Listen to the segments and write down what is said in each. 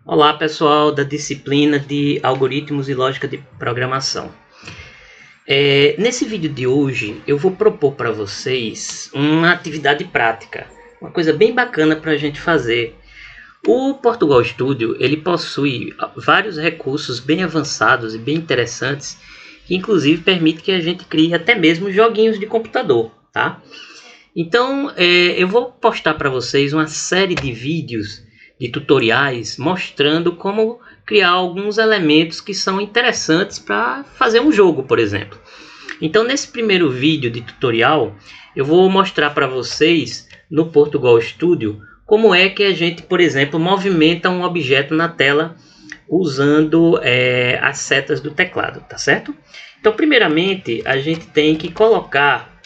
Olá pessoal da disciplina de Algoritmos e Lógica de Programação. Nesse vídeo de hoje eu vou propor para vocês uma atividade prática, uma coisa bem bacana para a gente fazer. O Portugal Studio ele possui vários recursos bem avançados e bem interessantes, que inclusive permite que a gente crie até mesmo joguinhos de computador, tá? Então eu vou postar para vocês uma série de vídeos de tutoriais mostrando como criar alguns elementos que são interessantes para fazer um jogo, por exemplo. Então nesse primeiro vídeo de tutorial eu vou mostrar para vocês no Portugal Studio como é que a gente, por exemplo, movimenta um objeto na tela usando as setas do teclado, tá certo? Então primeiramente a gente tem que colocar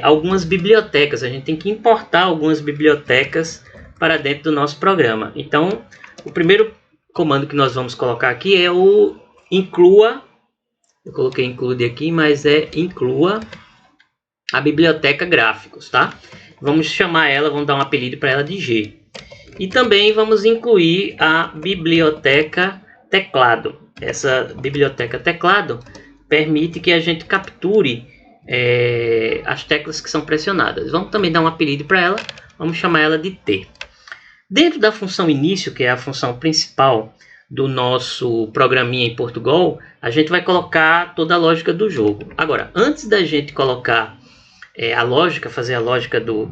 algumas bibliotecas, a gente tem que importar algumas bibliotecas para dentro do nosso programa. Então, o primeiro comando que nós vamos colocar aqui é o inclua. Eu coloquei include aqui, mas é inclua a biblioteca gráficos, tá? Vamos chamar ela, vamos dar um apelido para ela de G. E também vamos incluir a biblioteca teclado. Essa biblioteca teclado permite que a gente capture as teclas que são pressionadas. Vamos também dar um apelido para ela, vamos chamar ela de T. Dentro da função início, que é a função principal do nosso programinha em Portugal, a gente vai colocar toda a lógica do jogo. Agora, antes da gente colocar a lógica, fazer a lógica do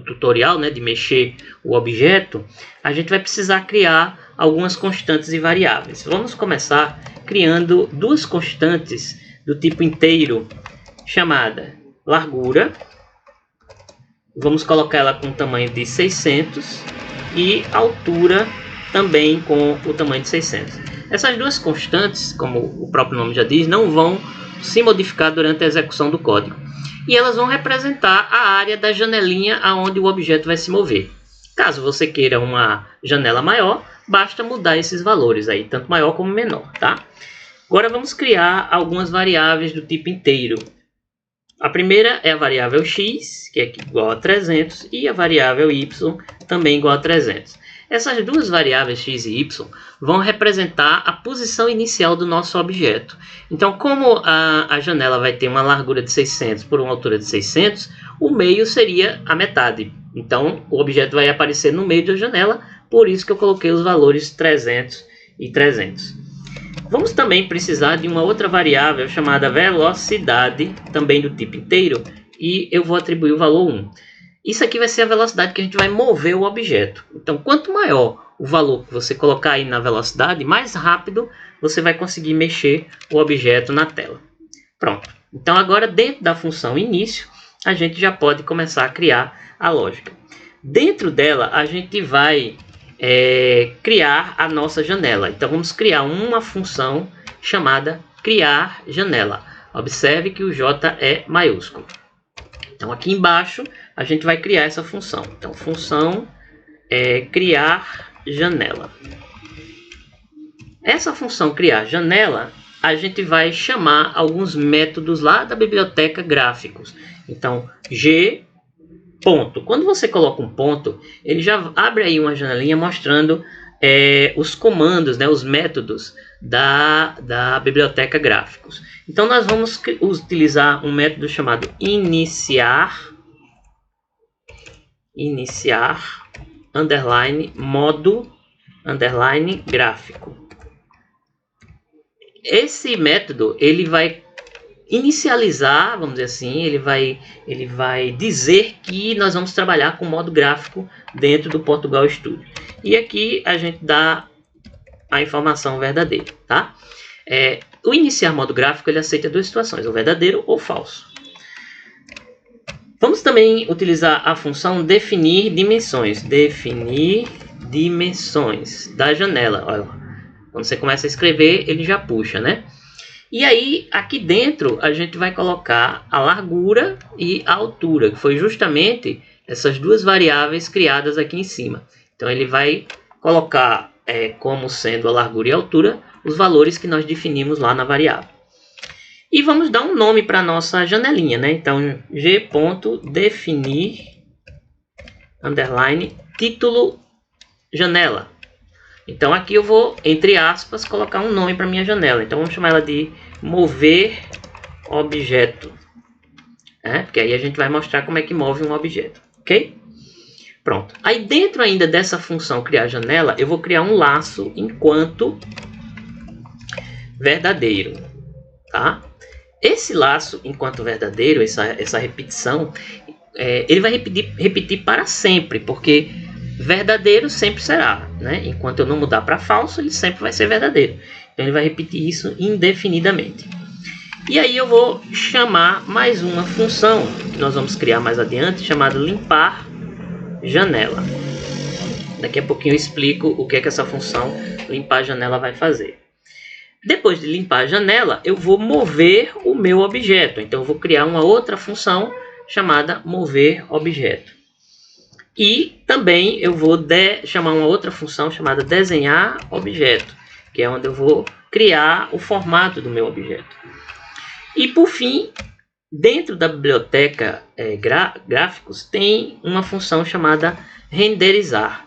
tutorial, né, de mexer o objeto, a gente vai precisar criar algumas constantes e variáveis. Vamos começar criando duas constantes do tipo inteiro, chamada largura. Vamos colocar ela com o tamanho de 600 e altura também com o tamanho de 600. Essas duas constantes, como o próprio nome já diz, não vão se modificar durante a execução do código. E elas vão representar a área da janelinha aonde o objeto vai se mover. Caso você queira uma janela maior, basta mudar esses valores aí, tanto maior como menor, tá? Agora vamos criar algumas variáveis do tipo inteiro. A primeira é a variável x, que é igual a 300, e a variável y, também igual a 300. Essas duas variáveis x e y vão representar a posição inicial do nosso objeto. Então, como a janela vai ter uma largura de 600 por uma altura de 600, o meio seria a metade. Então, o objeto vai aparecer no meio da janela, por isso que eu coloquei os valores 300 e 300. Vamos também precisar de uma outra variável chamada velocidade, também do tipo inteiro, e eu vou atribuir o valor 1. Isso aqui vai ser a velocidade que a gente vai mover o objeto. Então, quanto maior o valor que você colocar aí na velocidade, mais rápido você vai conseguir mexer o objeto na tela. Pronto. Então, agora dentro da função início, a gente já pode começar a criar a lógica. Dentro dela, a gente vai criar a nossa janela. Então vamos criar uma função chamada criar janela. Observe que o J é maiúsculo. Então aqui embaixo a gente vai criar essa função. Então função criar janela. Essa função criar janela, a gente vai chamar alguns métodos lá da biblioteca gráficos. Então G ponto. Quando você coloca um ponto, ele já abre aí uma janelinha mostrando os comandos, né, os métodos da biblioteca gráficos. Então nós vamos utilizar um método chamado iniciar underline modo underline gráfico. Esse método ele vai inicializar, vamos dizer assim, ele vai dizer que nós vamos trabalhar com modo gráfico dentro do Portugal Studio. E aqui a gente dá a informação verdadeira, tá? O iniciar modo gráfico ele aceita duas situações, ou verdadeiro ou falso. Vamos também utilizar a função definir dimensões. Definir dimensões da janela. Olha, quando você começa a escrever, ele já puxa, né? E aí, aqui dentro, a gente vai colocar a largura e a altura, que foi justamente essas duas variáveis criadas aqui em cima. Então, ele vai colocar como sendo a largura e a altura os valores que nós definimos lá na variável. E vamos dar um nome para a nossa janelinha, né? Então, g.definir, underline, título janela. Então aqui eu vou, entre aspas, colocar um nome para minha janela. Então vamos chamar ela de mover objeto. Porque aí a gente vai mostrar como é que move um objeto, ok? Pronto. Aí dentro ainda dessa função criar janela, eu vou criar um laço enquanto verdadeiro, tá? Esse laço enquanto verdadeiro, essa repetição, ele vai repetir para sempre, porque verdadeiro sempre será, né? Enquanto eu não mudar para falso, ele sempre vai ser verdadeiro. Então ele vai repetir isso indefinidamente. E aí eu vou chamar mais uma função que nós vamos criar mais adiante, chamada limpar janela. Daqui a pouquinho eu explico o que é que essa função limpar janela vai fazer. Depois de limpar a janela, eu vou mover o meu objeto. Então eu vou criar uma outra função chamada mover objeto. E também eu vou chamar uma outra função chamada desenhar objeto, que é onde eu vou criar o formato do meu objeto. E por fim, dentro da biblioteca gráficos tem uma função chamada renderizar.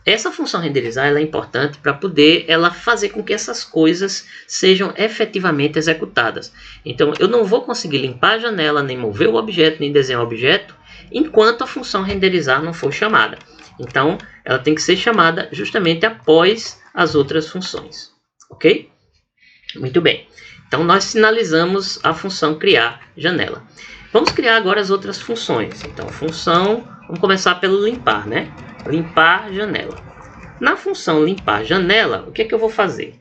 Essa função renderizar ela é importante para poder fazer com que essas coisas sejam efetivamente executadas. Então eu não vou conseguir limpar a janela, nem mover o objeto, nem desenhar o objeto, enquanto a função renderizar não for chamada. Então ela tem que ser chamada justamente após as outras funções. Ok? Muito bem. Então nós finalizamos a função criar janela. Vamos criar agora as outras funções. Então vamos começar pelo limpar, né? Limpar janela. Na função limpar janela, o que é que eu vou fazer?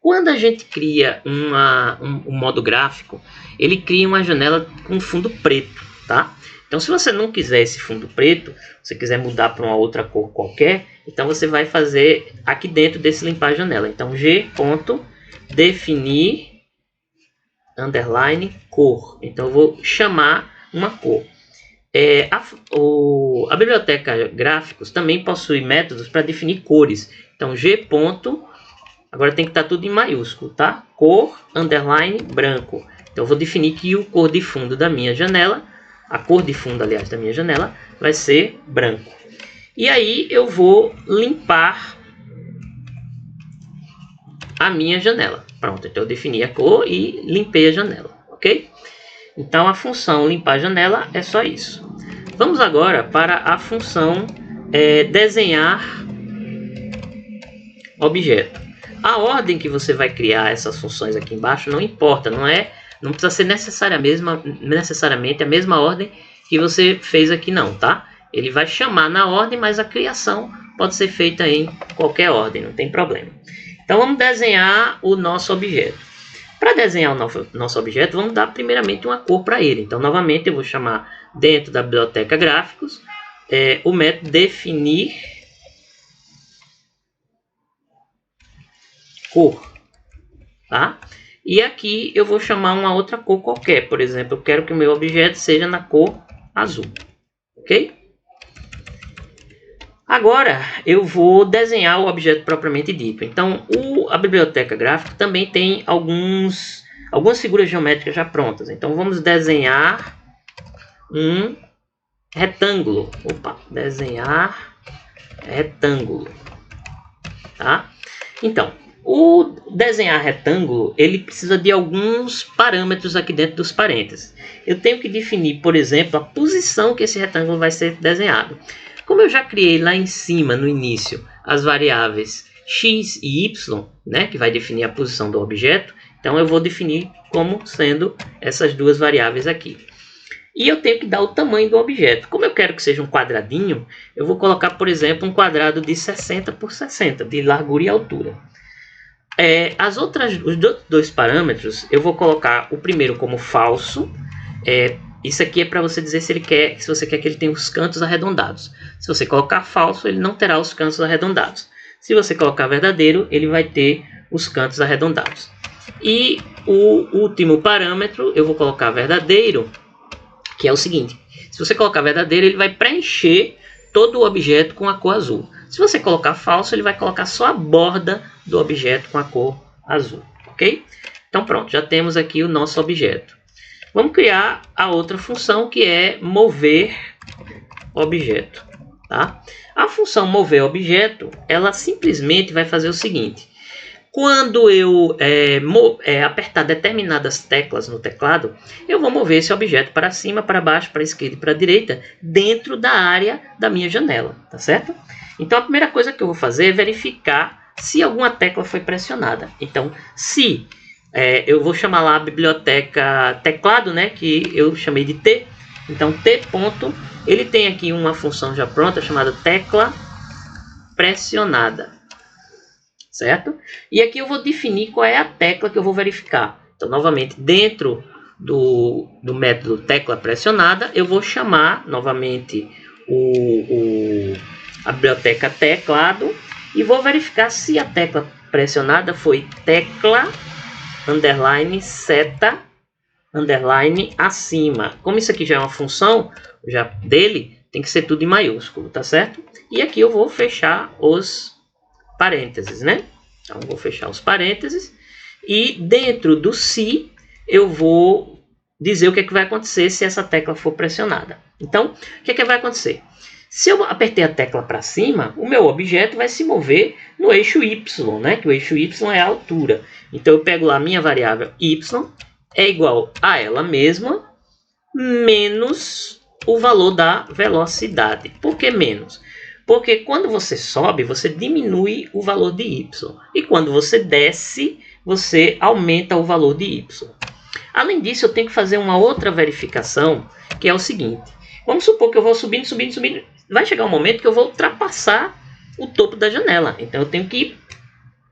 Quando a gente cria um modo gráfico, ele cria uma janela com fundo preto, tá? Então se você não quiser esse fundo preto, se quiser mudar para uma outra cor qualquer, então você vai fazer aqui dentro desse limpar janela. Então g.definir underline cor. Então eu vou chamar uma cor. A biblioteca gráficos também possui métodos para definir cores. Então agora tem que estar tudo em maiúsculo, tá? Cor underline branco. Então eu vou definir que o cor de fundo da minha janela, a cor de fundo, aliás, da minha janela, vai ser branco. E aí eu vou limpar a minha janela. Pronto, então eu defini a cor e limpei a janela, ok? Então a função limpar a janela é só isso. Vamos agora para a função desenhar objeto. A ordem que você vai criar essas funções aqui embaixo não importa, não precisa ser necessariamente a mesma ordem que você fez aqui não, tá? Ele vai chamar na ordem, mas a criação pode ser feita em qualquer ordem, não tem problema. Então vamos desenhar o nosso objeto. Para desenhar o nosso objeto, vamos dar primeiramente uma cor para ele. Então novamente eu vou chamar dentro da biblioteca gráficos o método definir cor, tá? E aqui eu vou chamar uma outra cor qualquer. Por exemplo, eu quero que o meu objeto seja na cor azul, ok? Agora eu vou desenhar o objeto propriamente dito. Então a biblioteca gráfica também tem algumas figuras geométricas já prontas. Então vamos desenhar um retângulo. Desenhar retângulo, tá? Então o desenhar retângulo ele precisa de alguns parâmetros aqui dentro dos parênteses. Eu tenho que definir, por exemplo, a posição que esse retângulo vai ser desenhado. Como eu já criei lá em cima, no início, as variáveis x e y, né, que vai definir a posição do objeto, então eu vou definir como sendo essas duas variáveis aqui. E eu tenho que dar o tamanho do objeto. Como eu quero que seja um quadradinho, eu vou colocar, por exemplo, um quadrado de 60 por 60, de largura e altura. Os dois parâmetros, eu vou colocar o primeiro como falso. Isso aqui é para você dizer se você quer que ele tenha os cantos arredondados. Se você colocar falso, ele não terá os cantos arredondados. Se você colocar verdadeiro, ele vai ter os cantos arredondados. E o último parâmetro, eu vou colocar verdadeiro, que é o seguinte. Se você colocar verdadeiro, ele vai preencher todo o objeto com a cor azul. Se você colocar falso, ele vai colocar só a borda do objeto com a cor azul. Ok? Então pronto, já temos aqui o nosso objeto. Vamos criar a outra função que é mover objeto. tá? A função mover objeto, ela simplesmente vai fazer o seguinte: quando eu apertar determinadas teclas no teclado, eu vou mover esse objeto para cima, para baixo, para a esquerda e para a direita, dentro da área da minha janela, tá certo? Então a primeira coisa que eu vou fazer é verificar se alguma tecla foi pressionada. Então, se eu vou chamar lá a biblioteca teclado, né, que eu chamei de T. Então, T ponto, ele tem aqui uma função já pronta chamada tecla pressionada, certo? E aqui eu vou definir qual é a tecla que eu vou verificar. Então, novamente, dentro do método tecla pressionada, eu vou chamar novamente a biblioteca teclado e vou verificar se a tecla pressionada foi tecla underline seta underline acima. Como isso aqui já é uma função já dele, tem que ser tudo em maiúsculo, tá certo? E aqui eu vou fechar os parênteses, né? Então vou fechar os parênteses e dentro do se eu vou dizer o que é que vai acontecer se essa tecla for pressionada. Então, o que é que vai acontecer? Se eu apertei a tecla para cima, o meu objeto vai se mover no eixo Y, né? Que o eixo Y é a altura. Então eu pego lá a minha variável Y é igual a ela mesma menos o valor da velocidade. Por que menos? Porque quando você sobe, você diminui o valor de y. E quando você desce, você aumenta o valor de y. Além disso, eu tenho que fazer uma outra verificação, que é o seguinte. Vamos supor que eu vou subindo, subindo, subindo. Vai chegar um momento que eu vou ultrapassar o topo da janela. Então, eu tenho que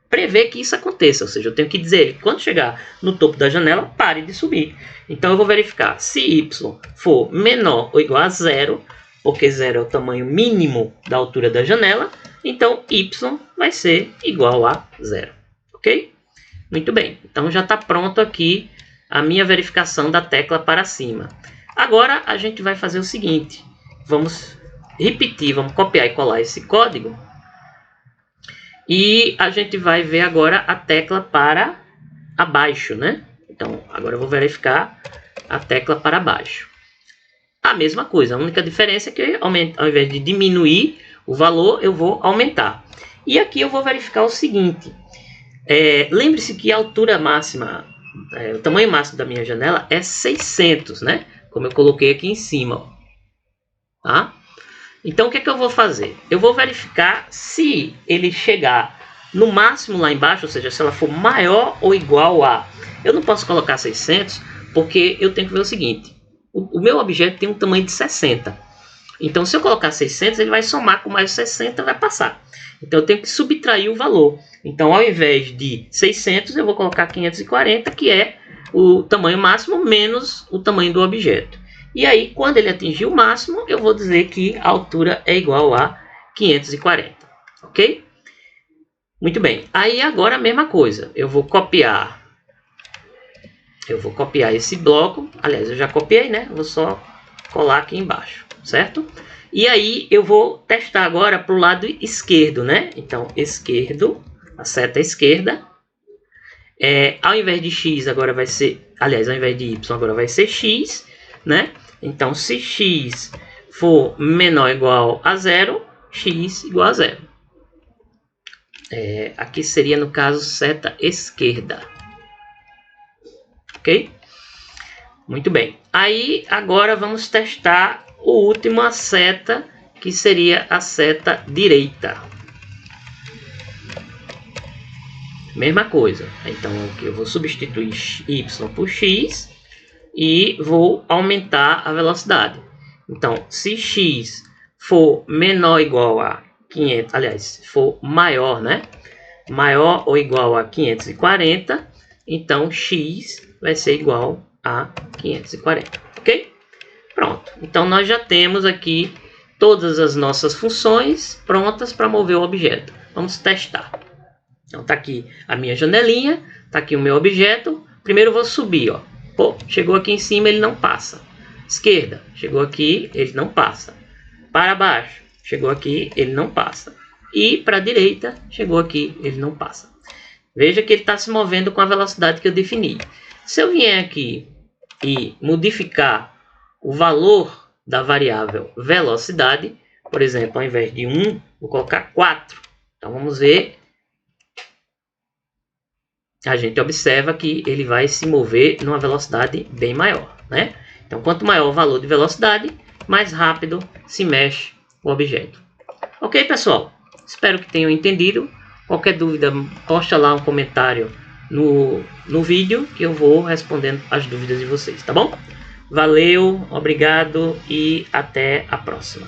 prever que isso aconteça. Ou seja, eu tenho que dizer que quando chegar no topo da janela, pare de subir. Então, eu vou verificar se y for menor ou igual a zero, porque zero é o tamanho mínimo da altura da janela, então y vai ser igual a zero, ok? Muito bem, então já está pronto aqui a minha verificação da tecla para cima. Agora a gente vai fazer o seguinte, vamos repetir, vamos copiar e colar esse código, e a gente vai ver agora a tecla para abaixo, né? Então agora eu vou verificar a tecla para baixo. A mesma coisa, a única diferença é que ao invés de diminuir o valor, eu vou aumentar. E aqui eu vou verificar o seguinte, lembre-se que a altura máxima, o tamanho máximo da minha janela é 600, né? Como eu coloquei aqui em cima. Tá? Então o que é que eu vou fazer? Eu vou verificar se ele chegar no máximo lá embaixo, ou seja, se ela for maior ou igual a... Eu não posso colocar 600 porque eu tenho que ver o seguinte. O meu objeto tem um tamanho de 60. Então, se eu colocar 600, ele vai somar com mais 60 e vai passar. Então, eu tenho que subtrair o valor. Então, ao invés de 600, eu vou colocar 540, que é o tamanho máximo menos o tamanho do objeto. E aí, quando ele atingir o máximo, eu vou dizer que a altura é igual a 540. Ok? Muito bem. Aí, agora a mesma coisa. Eu vou copiar esse bloco, aliás, eu já copiei, né? Vou só colar aqui embaixo, certo? E aí eu vou testar agora para o lado esquerdo, né? Então, esquerdo, a seta esquerda. Ao invés de x, agora vai ser... Aliás, ao invés de y, agora vai ser x, né? Então, se x for menor ou igual a zero, x igual a zero. Aqui seria, no caso, seta esquerda. Ok? Muito bem. Aí, agora vamos testar o último, a seta, que seria a seta direita. Mesma coisa. Então, aqui eu vou substituir y por x e vou aumentar a velocidade. Então, se x for menor ou igual a 500, aliás, se for maior, né? Maior ou igual a 540, então x vai ser igual a 540, ok? Pronto, então nós já temos aqui todas as nossas funções prontas para mover o objeto. Vamos testar. Então tá aqui a minha janelinha, tá aqui o meu objeto. Primeiro eu vou subir, ó. Pô, chegou aqui em cima, ele não passa. Esquerda, chegou aqui, ele não passa. Para baixo, chegou aqui, ele não passa. E para a direita, chegou aqui, ele não passa. Veja que ele está se movendo com a velocidade que eu defini. Se eu vier aqui e modificar o valor da variável velocidade, por exemplo, ao invés de 1, vou colocar 4. Então vamos ver. A gente observa que ele vai se mover numa velocidade bem maior, né? Então, quanto maior o valor de velocidade, mais rápido se mexe o objeto. Ok, pessoal? Espero que tenham entendido. Qualquer dúvida, posta lá um comentário no vídeo que eu vou respondendo as dúvidas de vocês, tá bom? Valeu, obrigado e até a próxima.